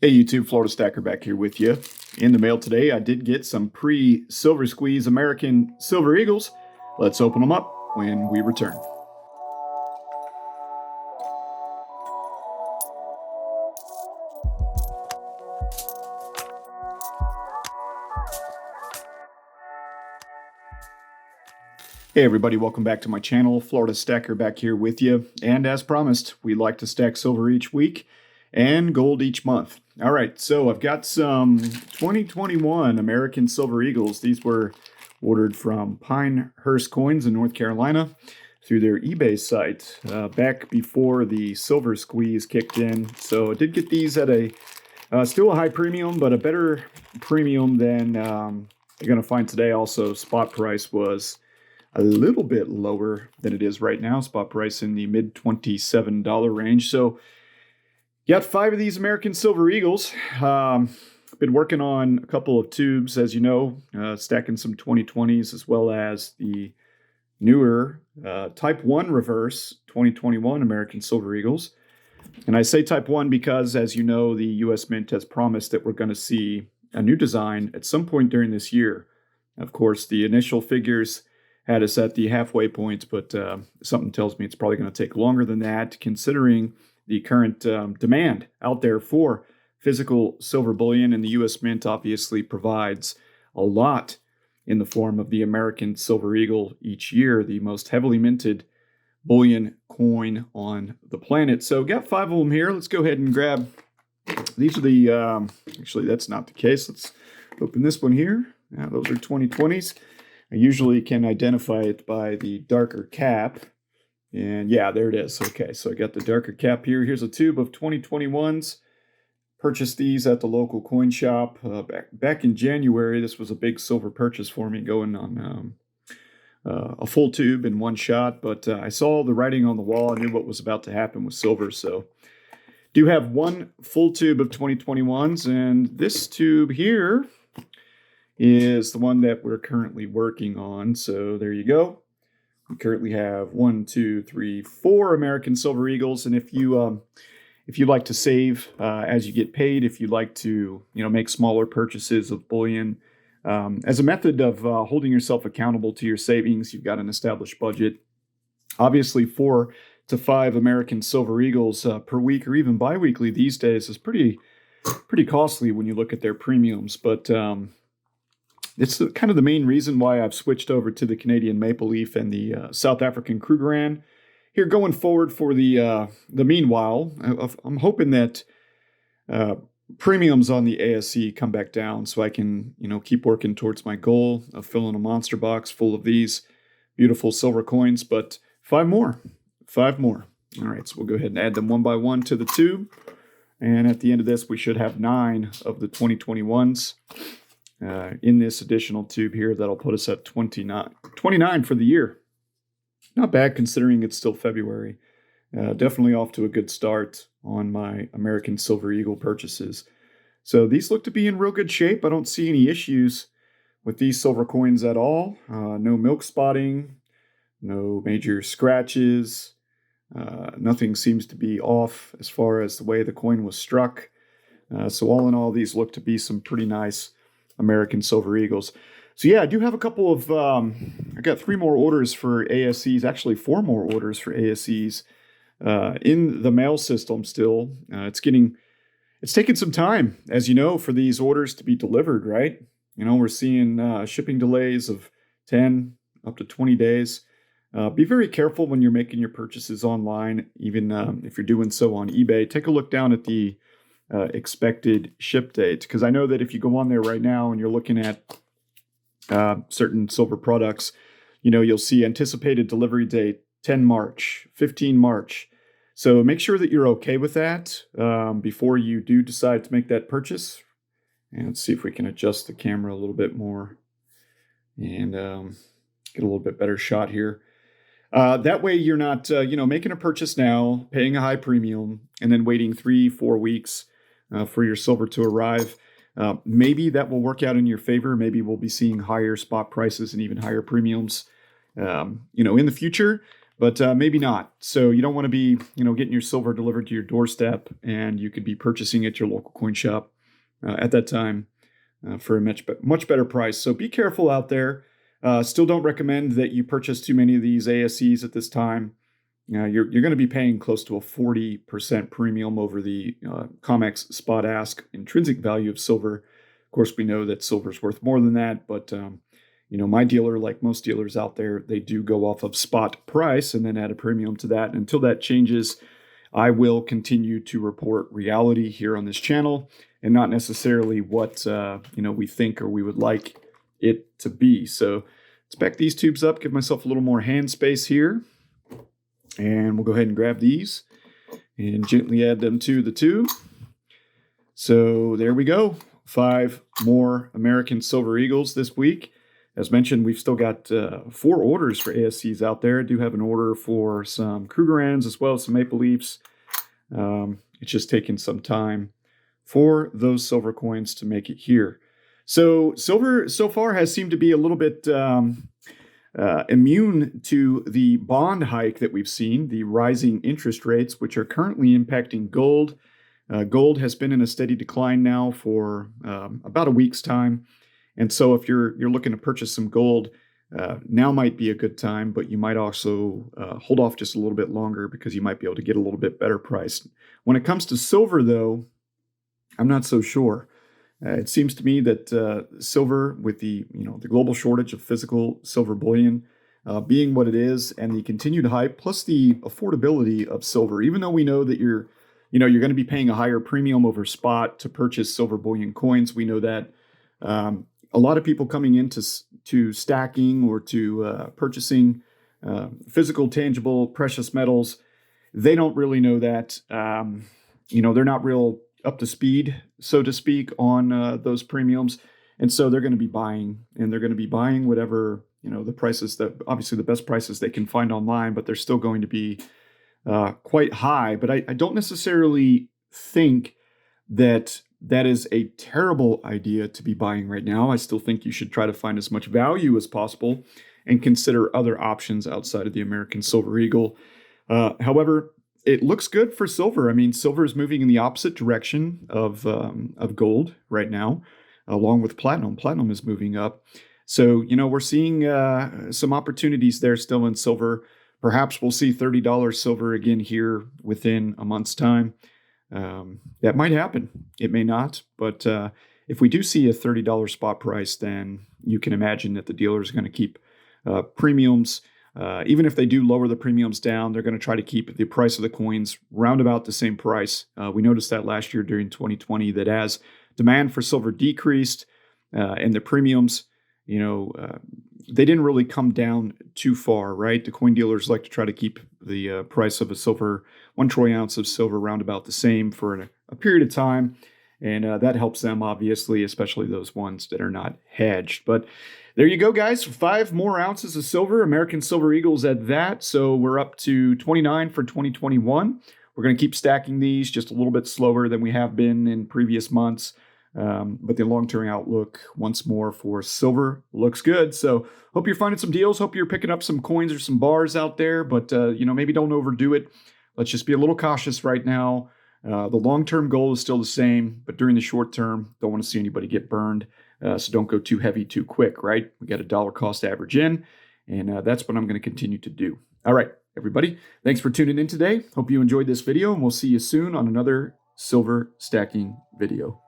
Hey YouTube, Florida Stacker back here with you. In the mail today, I did get some pre-Silver Squeeze American Silver Eagles. Let's open them up when we return. Hey everybody, welcome back to my channel. Florida Stacker back here with you. And as promised, we like to stack silver each week and gold each month. All right, so I've got some 2021 American Silver Eagles. These were ordered from Pinehurst Coins in North Carolina through their eBay site back before the silver squeeze kicked in. So I did get these at a still a high premium, but a better premium than you're going to find today. Also, spot price was a little bit lower than it is right now. Spot price in the mid $27 range. So got 5 of these American Silver Eagles. Been working on a couple of tubes, as you know, stacking some 2020s as well as the newer Type 1 reverse 2021 American Silver Eagles. And I say Type 1 because, as you know, the U.S. Mint has promised that we're going to see a new design at some point during this year. Of course, the initial figures had us at the halfway point, but something tells me it's probably going to take longer than that, considering the current demand out there for physical silver bullion. And the U.S. Mint obviously provides a lot in the form of the American Silver Eagle each year, the most heavily minted bullion coin on the planet. So got 5 of them here. Let's go ahead and grab. These are the, actually that's not the case. Let's open this one here. Those are 2020s. I usually can identify it by the darker cap. And yeah, there it is. Okay, so I got the darker cap here. Here's a tube of 2021s. Purchased these at the local coin shop back in January. This was a big silver purchase for me, going on a full tube in one shot. But I saw the writing on the wall. I knew what was about to happen with silver. So do have one full tube of 2021s. And this tube here is the one that we're currently working on. So there you go. We currently have 1, 2, 3, 4 American Silver Eagles. And if you like to save as you get paid, if you like to make smaller purchases of bullion as a method of holding yourself accountable to your savings, you've got an established budget. Obviously, 4 to 5 American Silver Eagles per week or even biweekly these days is pretty costly when you look at their premiums. But it's kind of the main reason why I've switched over to the Canadian Maple Leaf and the South African Krugerrand here going forward for the meanwhile. I'm hoping that premiums on the ASC come back down so I can keep working towards my goal of filling a monster box full of these beautiful silver coins. But 5 more. All right, so we'll go ahead and add them one by one to the tube. And at the end of this, we should have 9 of the 2021s. In this additional tube here, that'll put us at 29 for the year. Not bad considering it's still February. Definitely off to a good start on my American Silver Eagle purchases. So these look to be in real good shape. I don't see any issues with these silver coins at all. No milk spotting, no major scratches. Nothing seems to be off as far as the way the coin was struck. So all in all, these look to be some pretty nice American Silver Eagles. So yeah, I do have a couple of, I got 3 more orders for ASCs, actually 4 more orders for ASCs in the mail system still. It's taking some time, as you know, for these orders to be delivered, right? We're seeing shipping delays of 10 up to 20 days. Be very careful when you're making your purchases online, even if you're doing so on eBay. Take a look down at the expected ship date, because I know that if you go on there right now and you're looking at certain silver products, you'll see anticipated delivery date 10 March, 15 March. So make sure that you're okay with that before you do decide to make that purchase. And let's see if we can adjust the camera a little bit more and get a little bit better shot here. That way you're not, making a purchase now, paying a high premium, and then waiting 3-4 weeks for your silver to arrive. Maybe that will work out in your favor. Maybe we'll be seeing higher spot prices and even higher premiums, in the future. but maybe not. So you don't want to be, getting your silver delivered to your doorstep, and you could be purchasing at your local coin shop at that time for a much better price. So be careful out there. Still don't recommend that you purchase too many of these ASEs at this time. You're going to be paying close to a 40% premium over the COMEX spot ask intrinsic value of silver. Of course, we know that silver is worth more than that, but my dealer, like most dealers out there, they do go off of spot price and then add a premium to that. And until that changes, I will continue to report reality here on this channel and not necessarily what we think or we would like it to be. So let's back these tubes up, give myself a little more hand space here. And we'll go ahead and grab these and gently add them to the tube. So there we go. 5 more American Silver Eagles this week. As mentioned, we've still got 4 orders for ASCs out there. I do have an order for some Krugerrands as well as some Maple Leafs. It's just taking some time for those silver coins to make it here. So silver so far has seemed to be a little bit immune to the bond hike that we've seen, the rising interest rates, which are currently impacting gold. Gold has been in a steady decline now for about a week's time. And so if you're looking to purchase some gold, now might be a good time, but you might also hold off just a little bit longer because you might be able to get a little bit better price. When it comes to silver, though, I'm not so sure. It seems to me that silver, with the global shortage of physical silver bullion being what it is, and the continued hype, plus the affordability of silver, even though we know that you're going to be paying a higher premium over spot to purchase silver bullion coins, we know that a lot of people coming into stacking or to purchasing physical, tangible, precious metals, they don't really know that. They're not real up to speed, so to speak, on those premiums. And so they're going to be buying, and they're going to be buying whatever, the prices that, obviously the best prices they can find online, but they're still going to be quite high. But I don't necessarily think that is a terrible idea to be buying right now. I still think you should try to find as much value as possible and consider other options outside of the American Silver Eagle. However, it looks good for silver. I mean, silver is moving in the opposite direction of gold right now, along with platinum. Platinum is moving up. So, we're seeing some opportunities there still in silver. Perhaps we'll see $30 silver again here within a month's time. That might happen. It may not. But if we do see a $30 spot price, then you can imagine that the dealer is going to keep premiums. Even if they do lower the premiums down, they're going to try to keep the price of the coins round about the same price. We noticed that last year during 2020, that as demand for silver decreased and the premiums, they didn't really come down too far, right? The coin dealers like to try to keep the price of a silver, 1 troy ounce of silver, round about the same for a period of time. And that helps them, obviously, especially those ones that are not hedged. But there you go, guys. 5 more ounces of silver, American Silver Eagles at that. So we're up to 29 for 2021. We're going to keep stacking these just a little bit slower than we have been in previous months. But the long-term outlook, once more, for silver looks good. So hope you're finding some deals. Hope you're picking up some coins or some bars out there. But, maybe don't overdo it. Let's just be a little cautious right now. The long-term goal is still the same, but during the short term, don't want to see anybody get burned. So don't go too heavy too quick, right? We got a dollar cost average in, and that's what I'm going to continue to do. All right, everybody. Thanks for tuning in today. Hope you enjoyed this video, and we'll see you soon on another silver stacking video.